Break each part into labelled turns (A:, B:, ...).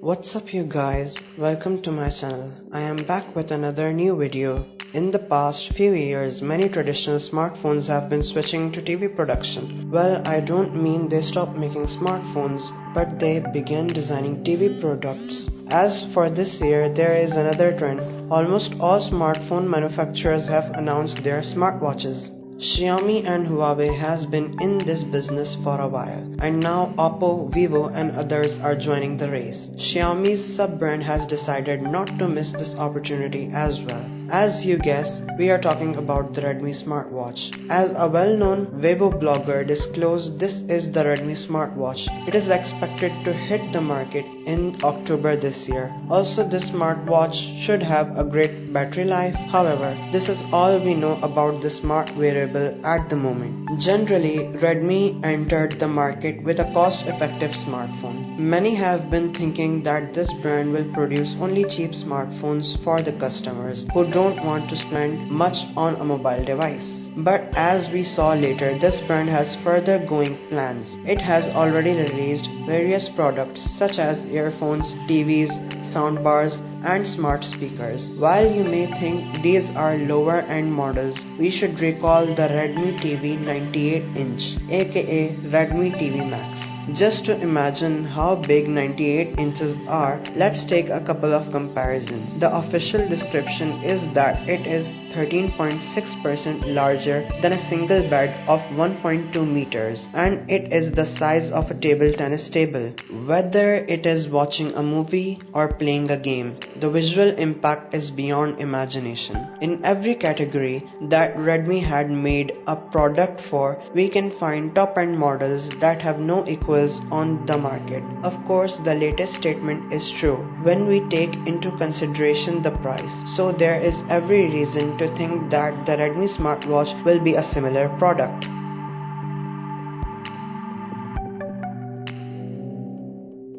A: What's up you guys, welcome to my channel. I am back with another new video. In the past few years, many traditional smartphones have been switching to TV production. Well, I don't mean they stopped making smartphones, but they began designing TV products. As for this year, there is another trend. Almost all smartphone manufacturers have announced their smartwatches. Xiaomi and Huawei has been in this business for a while, and now OPPO, Vivo and others are joining the race. Xiaomi's sub-brand has decided not to miss this opportunity as well. As you guess, we are talking about the Redmi Smartwatch. As a well-known Weibo blogger disclosed, this is the Redmi Smartwatch. It is expected to hit the market in October this year. Also, this smartwatch should have a great battery life. However, this is all we know about the smart wearable at the moment. Generally, Redmi entered the market with a cost-effective smartphone. Many have been thinking that this brand will produce only cheap smartphones for the customers who don't want to spend much on a mobile device. But as we saw later, this brand has further going plans. It has already released various products such as earphones, TVs, soundbars, and smart speakers. While you may think these are lower end models, we should recall the Redmi TV 98-inch, aka Redmi TV Max. Just to imagine how big 98 inches are, let's take a couple of comparisons. The official description is that it is 13.6% larger than a single bed of 1.2 meters, and it is the size of a table tennis table. Whether it is watching a movie or playing a game, the visual impact is beyond imagination. In every category that Redmi had made a product for, we can find top-end models that have no equals on the market. Of course, the latest statement is true when we take into consideration the price, so there is every reason to think that the Redmi smartwatch will be a similar product.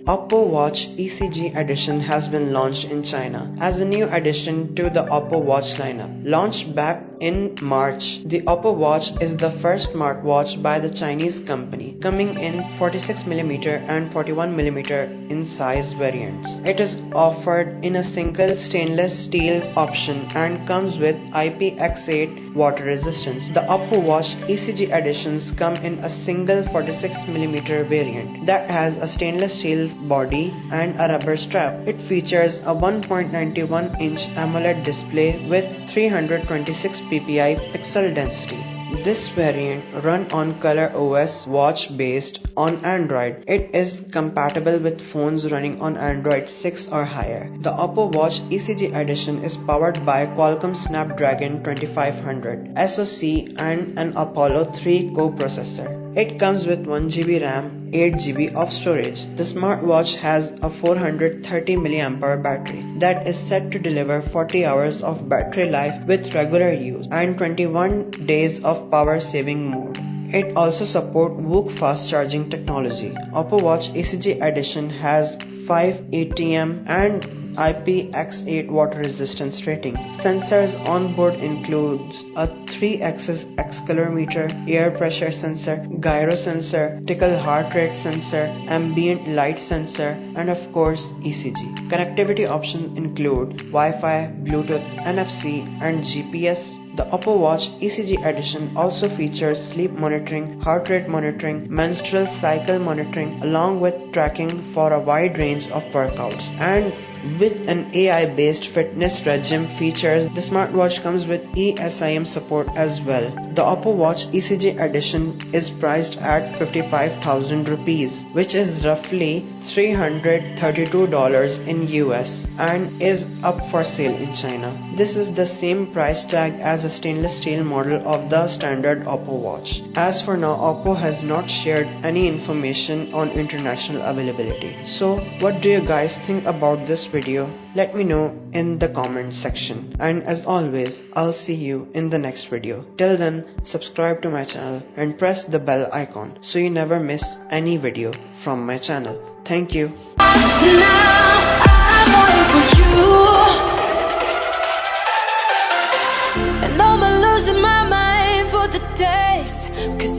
A: OPPO Watch ECG Edition has been launched in China as a new addition to the OPPO Watch lineup. Launched back in March, the OPPO Watch is the first smartwatch by the Chinese company, coming in 46mm and 41mm in size variants. It is offered in a single stainless steel option and comes with IPX8 water resistance. The OPPO Watch ECG Editions come in a single 46mm variant that has a stainless steel body and a rubber strap. It features a 1.91-inch AMOLED display with 326 ppi pixel density. This variant run on ColorOS watch based on Android. It is compatible with phones running on Android 6 or higher. The OPPO Watch ECG Edition is powered by Qualcomm Snapdragon 2500 SoC and an Apollo 3 coprocessor. It comes with 1GB RAM, 8GB of storage. The smartwatch has a 430 mAh battery that is set to deliver 40 hours of battery life with regular use and 21 days of power saving mode. It also supports Whoop fast charging technology. OPPO Watch ECG Edition has 5 ATM and IPX8 water resistance rating. Sensors on board includes a 3-axis accelerometer, air pressure sensor, gyro sensor, tickle heart rate sensor, ambient light sensor, and of course ECG. Connectivity options include Wi-Fi, Bluetooth, NFC, and GPS. The OPPO Watch ECG Edition also features sleep monitoring, heart rate monitoring, menstrual cycle monitoring, along with tracking for a wide range of workouts. And with an AI-based fitness regime features, the smartwatch comes with eSIM support as well. The OPPO Watch ECG Edition is priced at 55,000 rupees, which is roughly $332 in US and is up for sale in China. This is the same price tag as a stainless steel model of the standard OPPO watch. As for now, OPPO has not shared any information on international availability. So, what do you guys think about this video? Let me know in the comment section. And as always, I'll see you in the next video. Till then, subscribe to my channel and press the bell icon so you never miss any video from my channel. Thank you. Now I'm waiting for you. And I'm losing my mind for the days, 'cause